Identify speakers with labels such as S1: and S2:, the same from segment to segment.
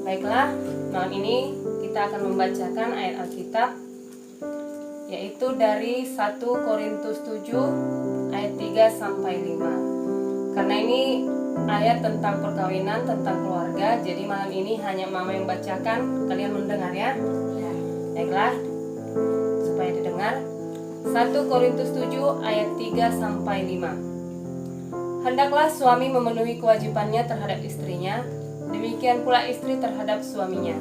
S1: Baiklah, malam ini kita akan membacakan ayat Alkitab, yaitu dari 1 Korintus 7 ayat 3 sampai 5. Karena ini ayat tentang perkawinan, tentang keluarga, jadi malam ini hanya mama yang bacakan, kalian mendengar ya. Baiklah, supaya didengar. 1 Korintus 7 ayat 3 sampai 5. Hendaklah suami memenuhi kewajibannya terhadap istrinya, demikian pula istri terhadap suaminya.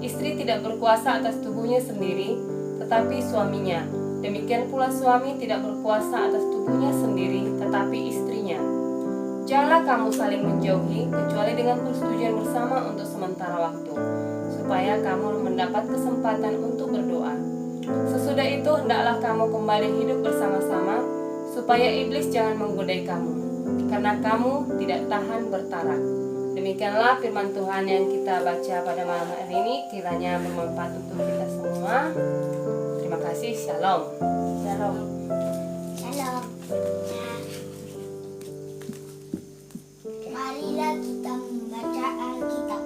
S1: Istri tidak berkuasa atas tubuhnya sendiri, tetapi suaminya. Demikian pula suami tidak berkuasa atas tubuhnya sendiri, tetapi istrinya. Janganlah kamu saling menjauhi, kecuali dengan persetujuan bersama untuk sementara waktu, supaya kamu mendapat kesempatan untuk berdoa. Sesudah itu hendaklah kamu kembali hidup bersama-sama, supaya iblis jangan menggodai kamu, karena kamu tidak tahan bertarak. Demikianlah firman Tuhan yang kita baca pada malam hari ini, kiranya bermanfaat untuk kita semua. Terima kasih, shalom.
S2: Shalom. Shalom. Marilah kita membaca Alkitab.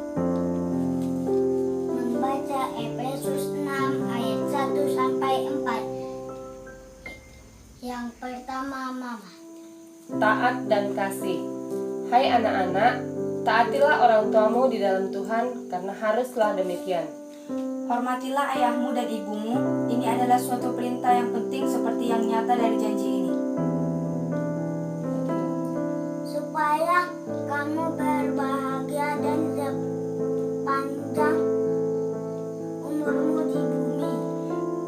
S2: Membaca Efesus 6 ayat 1 sampai 4. Yang pertama, Mama.
S1: Taat dan kasih. Hai anak-anak, taatilah orang tuamu di dalam Tuhan, karena haruslah demikian.
S3: Hormatilah ayahmu dan ibumu. Ini adalah suatu perintah yang penting seperti yang nyata dari janji ini.
S2: Supaya kamu berbahagia dan sepanjang umurmu di bumi.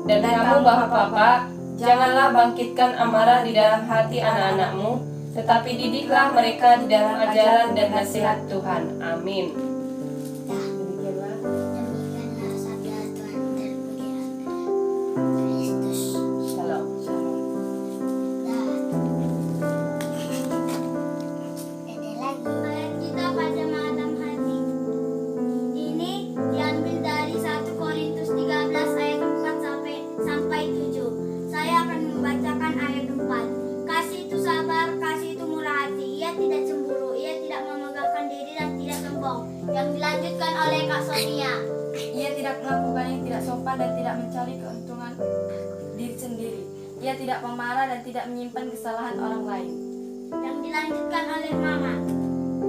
S1: Dan kamu bapak-bapak, janganlah bangkitkan amarah di dalam hati anak-anakmu, tetapi didiklah mereka di dalam ajaran dan nasihat Tuhan. Amin. Demikianlah.
S2: Demikianlah sabda Tuhan terpujilah Kristus.
S1: Shalom.
S2: Ada lagi ayat kita pada malam hari ini diambil dari 1 Korintus 13 ayat 4 sampai 7. Saya akan membacakan ayat 4. Kasih itu sabar, kasih itu murah hati. Ia tidak cemburu, ia tidak memegahkan diri dan tidak sombong. Yang dilanjutkan oleh Kak Sonia.
S3: Ia tidak melakukan yang tidak sopan dan tidak mencari keuntungan diri sendiri. Ia tidak pemarah dan tidak menyimpan kesalahan orang lain.
S2: Yang dilanjutkan oleh Mama.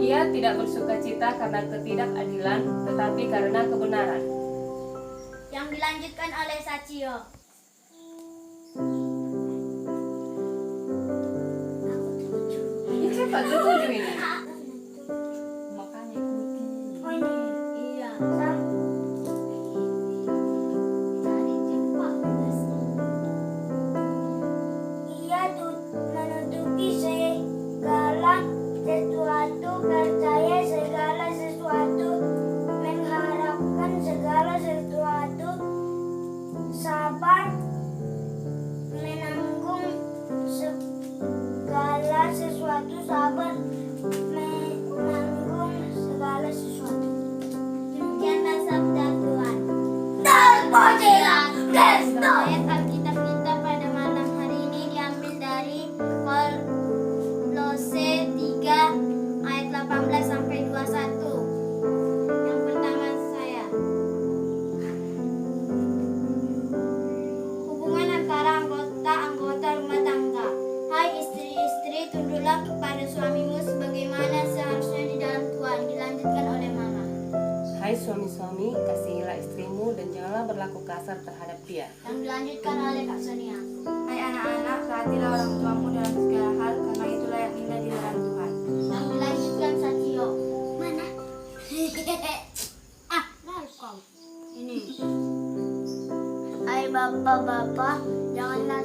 S1: Ia tidak bersukacita karena ketidakadilan, tetapi karena kebenaran.
S2: Yang dilanjutkan oleh Sacio.
S1: Ini cepat setuju ini.
S3: Makanya ikuti.
S2: Oh ini, iya. Cari jumpa. Ia menutupi segala sesuatu, percaya segala sesuatu, mengharapkan segala sesuatu, sabar, menanggung segala sesuatu, sabar, menanggung segala sesuatu. Demikianlah sabda Tuhan. Terpujilah Kristus. Ayat Alkitab kita pada malam hari ini diambil dari Kolose 3 ayat 18 sampai 21. Yang pertama saya. Hubungan antara anggota rumah tangga. Hai istri-istri, tunduklah kepada suamimu sebagaimana seharusnya di dalam Tuhan. Dilanjutkan oleh Mama.
S1: Hai suami-suami, kasihilah istrimu dan janganlah berlaku kasar terhadap dia.
S2: Yang dilanjutkan oleh Kak Sonia.
S3: Hai anak-anak, taatilah orang tuamu dalam segala hal, karena itulah yang indah di dalam Tuhan.
S2: Yang dilanjutkan Satio. Mana? Kau. Ini. Hai bapak-bapak, janganlah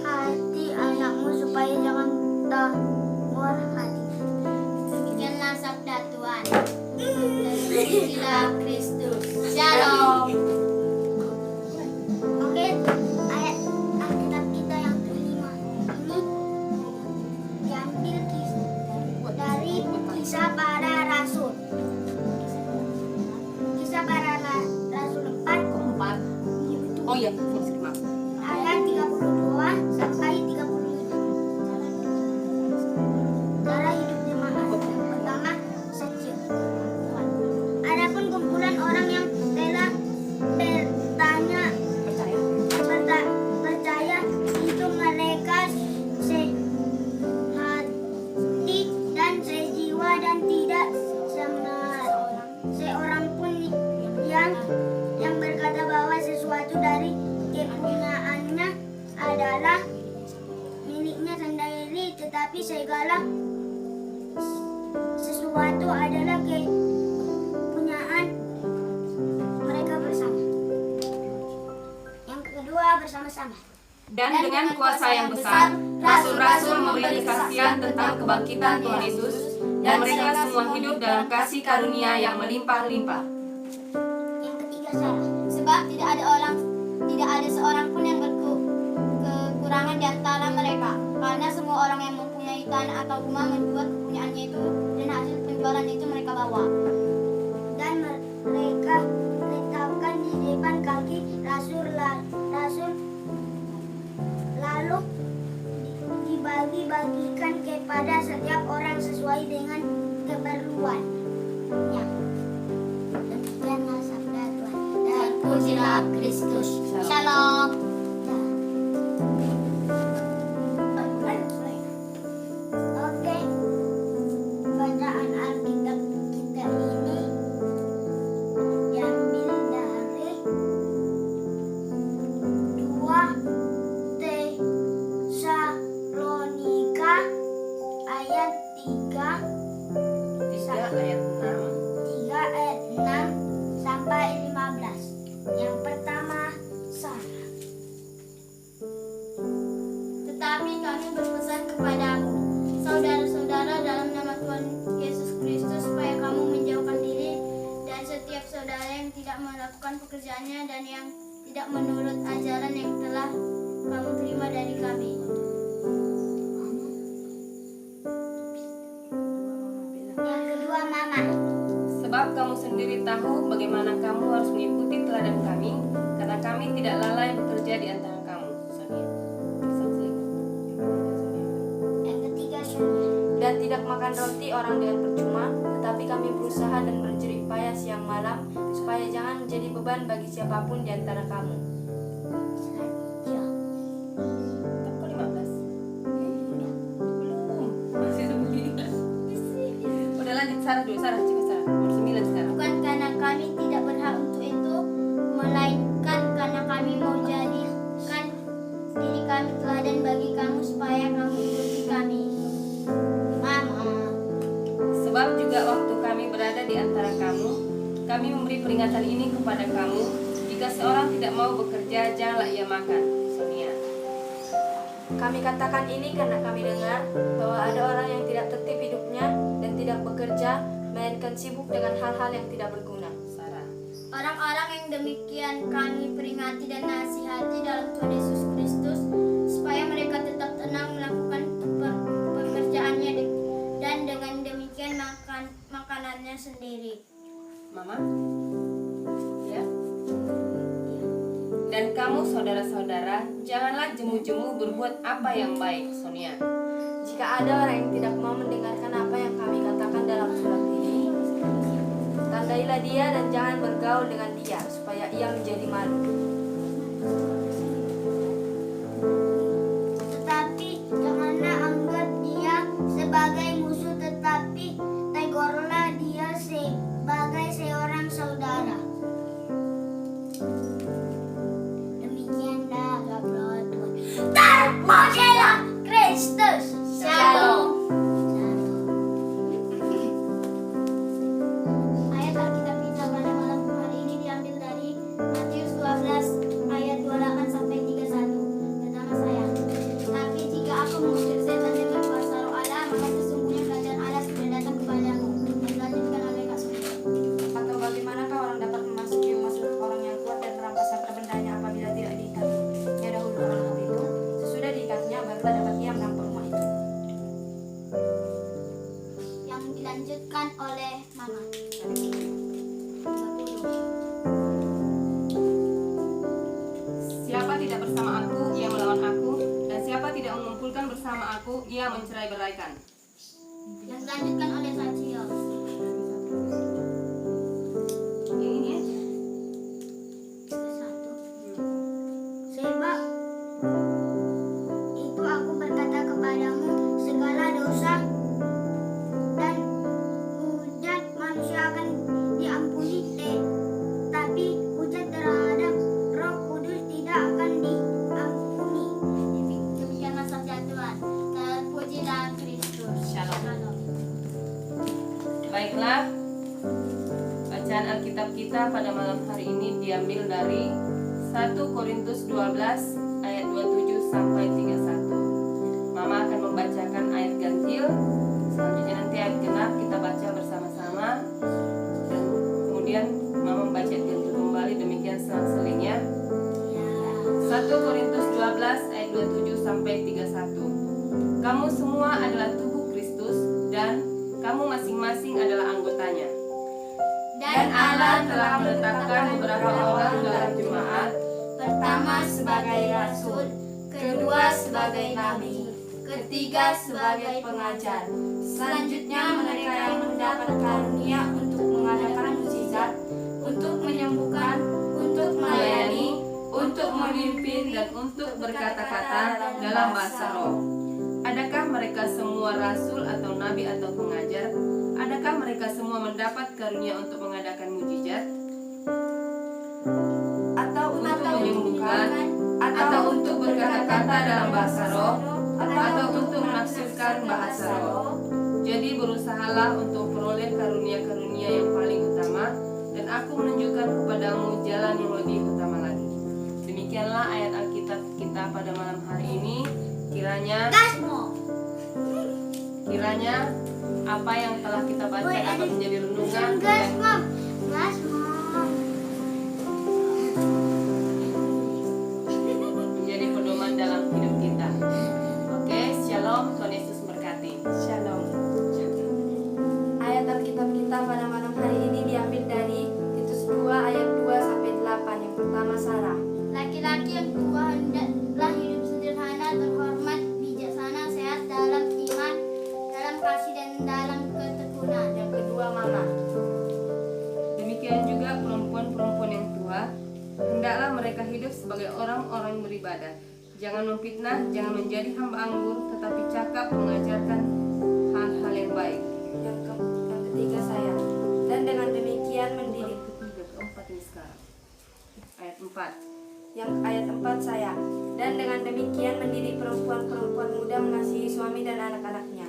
S2: hati anakmu supaya jangan tawar hati. Demikianlah sabda Tuhan. Terpujilah Kristus. Shalom. Oke, ayat Alkitab kita yang kelima ini diambil dari Kisah Para Rasul. Kisah Para Rasul 4
S1: Oh iya, maaf.
S2: ayat 32 sampai tetapi segala sesuatu adalah kepunyaan mereka bersama. Yang kedua, bersama-sama.
S1: Dan dengan kuasa yang besar, rasul-rasul memberi kesaksian tentang kebangkitan Tuhan Yesus, dan mereka semua hidup dalam kasih karunia yang melimpah-limpah.
S2: Yang ketiga, salah. Sebab tidak ada seorang pun yang kekurangan di antara mereka, karena semua orang yang mempunyai tanah atau rumah menjual kepunyaannya itu, dan hasil penjualan itu mereka bawa. Dan mereka letakkan di depan kaki rasul, lalu dibagi-bagikan kepada setiap orang sesuai dengan keperluannya. Demikianlah sabda Tuhan. Terpujilah Kristus. Shalom. Oke, bacaan Alkitab kita ini diambil dari 2 Tesalonika ayat 3
S1: ayat
S2: 6 sampai 15. Yang pertama, Sarah.
S3: Tetapi kami berpesan kepadamu, saudara-saudara, dalam nama Tuhan Yesus Kristus, supaya kamu menjauhkan diri dan setiap saudara yang tidak melakukan pekerjaannya dan yang tidak menurut ajaran yang telah kamu terima dari kami.
S2: Yang kedua, Mama.
S1: Sebab kamu sendiri tahu bagaimana kamu harus mengikuti teladan kami, karena kami tidak lalai bekerja di antara kamu. Sonia.
S2: Yang ketiga, Sonia.
S3: Dan tidak makan roti orang dengan percuma, tetapi kami berusaha dan berjerih payah siang malam, supaya jangan menjadi beban bagi siapapun di antara kamu.
S2: Ya.
S1: Kan kok 15? Belum. Masih 9. Udah lanjut Sarah dulu, Sarah coba Sarah. Nomor 9 sekarang.
S2: Bukan karena kami tidak berhak untuk itu, melainkan karena kami mau jadikan diri kami teladan bagi kamu supaya kamu ikuti kami. Mama.
S1: Sebab juga waktu kami berada di antara kamu, kami memberi peringatan ini kepada kamu, jika seorang tidak mau bekerja, janganlah ia makan. Sonia.
S3: Kami katakan ini karena kami dengar bahwa ada orang yang tidak tertib hidupnya dan tidak bekerja, melainkan sibuk dengan hal-hal yang tidak berguna.
S1: Sarah.
S2: Orang-orang yang demikian kami peringati dan nasihati dalam Tuhan Yesus Kristus, supaya mereka tetap tenang melakukan pekerjaannya dan dengan demikian makanannya sendiri.
S1: Mama? Ya? Dan kamu saudara-saudara, janganlah jemu-jemu berbuat apa yang baik. Sonia.
S3: Jika ada orang yang tidak mau mendengarkan apa yang kami katakan dalam surat ini, tandailah dia dan jangan bergaul dengan dia, supaya ia menjadi malu.
S2: Tetapi janganlah anggap dia sebagai musuh, tetapi tegurlah dia sebagai seorang saudara. Demikianlah sabda Tuhan. Terpujilah Kristus. Shalom. Ayat Alkitab kita pada malam hari ini diambil dari Matius 12 ayat 28 sampai 31. Pertama saya. Tapi jika aku mengusir setan dengan kuasa roh Allah, maka sesungguhnya kerajaan Allah sudah datang kepadamu. Dan dilanjutkan oleh Kak Sonia.
S3: Atau bagaimanakah orang dapat memasuki rumah orang yang kuat dan merampas harta bendanya apabila tidak diikatnya dahulu orang kuat itu? Sesudah diikatnya, barulah dapat ia merampas rumah itu.
S2: Yang dilanjutkan oleh Mama. 30.
S1: Siapa tidak bersama aku, ia melawan aku, dan siapa tidak mengumpulkan bersama aku, ia mencerai-beraikan.
S2: Yang dilanjutkan oleh Satrio.
S1: Ini aja.
S2: Satu. Sebab itu aku berkata kepadamu, segala dosa dan hujat manusia akan diampuni, tapi hujat terhadap Roh Kudus tidak akan diampuni. Demikianlah sabda Tuhan. Terpujilah
S1: Baiklah, bacaan Alkitab kita pada malam hari ini diambil dari 1 Korintus 12 ayat 27 sampai 31. Mama akan membacakan ayat ganjil, selanjutnya nanti ayat genap kita baca bersama-sama, dan kemudian Mama membaca ayat ganjil kembali, demikian selang-selingnya. 1 Korintus 12 ayat 27 sampai 31. Kamu semua adalah tubuh Kristus dan kamu masing-masing adalah anggotanya. Dan Allah telah menetapkan beberapa orang dalam jemaat,
S3: pertama sebagai rasul, kedua sebagai nabi, ketiga sebagai pengajar. Selanjutnya mereka yang mendapat karunia untuk mengadakan mukjizat, untuk menyembuhkan, untuk melayani, untuk memimpin,
S1: dan untuk berkata-kata dalam bahasa roh. Adakah mereka semua rasul atau nabi atau pengajar? Adakah mereka semua mendapat karunia untuk mengadakan mukjizat?
S3: atau
S1: Untuk menyembuhkan? Atau untuk berkata-kata dalam bahasa roh? Atau untuk menafsirkan bahasa roh? Jadi berusahalah untuk peroleh karunia-karunia yang paling utama, dan aku menunjukkan kepadamu jalan yang lebih utama lagi. Demikianlah ayat Alkitab kita pada malam hari ini. Kiranya apa yang telah kita baca dapat menjadi renungan dan menjadi pedoman dalam hidup kita. Oke, shalom, Tuhan Yesus berkati.
S4: Shalom. Ayat Alkitab kita pada malam hari ini diambil dari Titus 2 ayat 2 sampai 8. Yang pertama Sarah.
S3: laki-laki yang tua hendaklah hidup sederhana, terhormat, bijaksana, sehat dalam iman, dalam kasih dan dalam ketekunan.
S4: Yang kedua Mama.
S1: Demikian juga perempuan-perempuan yang tua, hendaklah mereka hidup sebagai orang-orang beribadah. Jangan memfitnah, jangan menjadi hamba anggur, tetapi cakap mengajarkan hal-hal yang baik.
S4: Yang ketiga saya. Dan dengan demikian mendidik.
S1: Ketiga, keempat ini sekarang. Ayat 4.
S4: Yang ayat 4 saya. Dan dengan demikian mendidik perempuan-perempuan muda mengasihi suami dan anak-anaknya.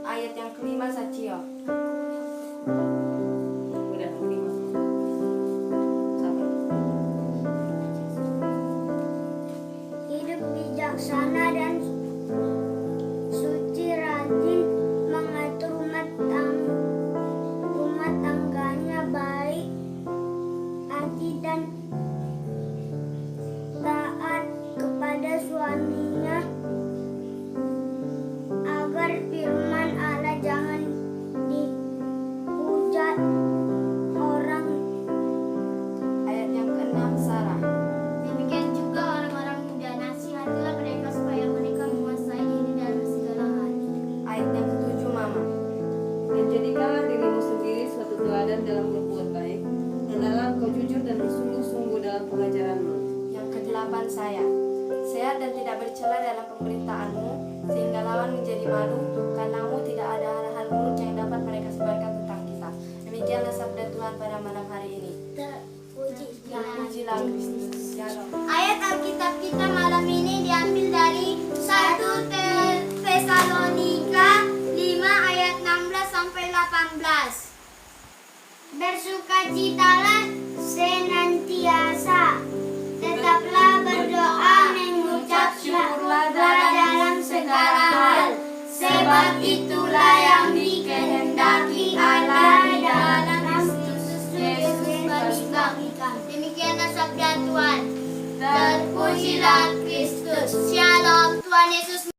S4: Ayat yang kelima Sacio.
S1: Udah, kelima. Sabar.
S2: Hidup bijaksana dan suci, rajin mengatur rumah tangganya, baik hati dan taat kepada suaminya, agar firman Allah jangan dihujat orang.
S4: Ayat yang keenam Sarah.
S3: Demikian juga orang-orang muda, nasihatilah mereka supaya mereka menguasai diri dalam segala hal.
S4: Ayat yang ketujuh Mama.
S1: Dan jadikanlah dirimu sendiri suatu teladan dalam berbuat baik, dan dalam kau jujur dan bersungguh-sungguh dalam pengajaranmu.
S4: Yang kedelapan saya. Sehat dan tidak bercela dalam pemberitaanmu, sehingga lawan menjadi malu, karenamu tidak ada hal-hal buruk yang dapat mereka sebarkan tentang kita. Demikianlah sabda Tuhan pada malam hari ini. Terpujilah Kristus. Shalom.
S3: Ayat Alkitab kita malam ini diambil dari 1 Tesalonika 5 ayat 16 sampai 18.
S2: Bersukacitalah senantiasa, tetaplah berdoa, mengucap syukurlah dalam segala hal, sebab itulah yang dikehendaki Allah di dalam Kristus Yesus bagi kami.
S3: Demikianlah sabda Tuhan. Terpujilah Kristus. Shalom. Tuhan Yesus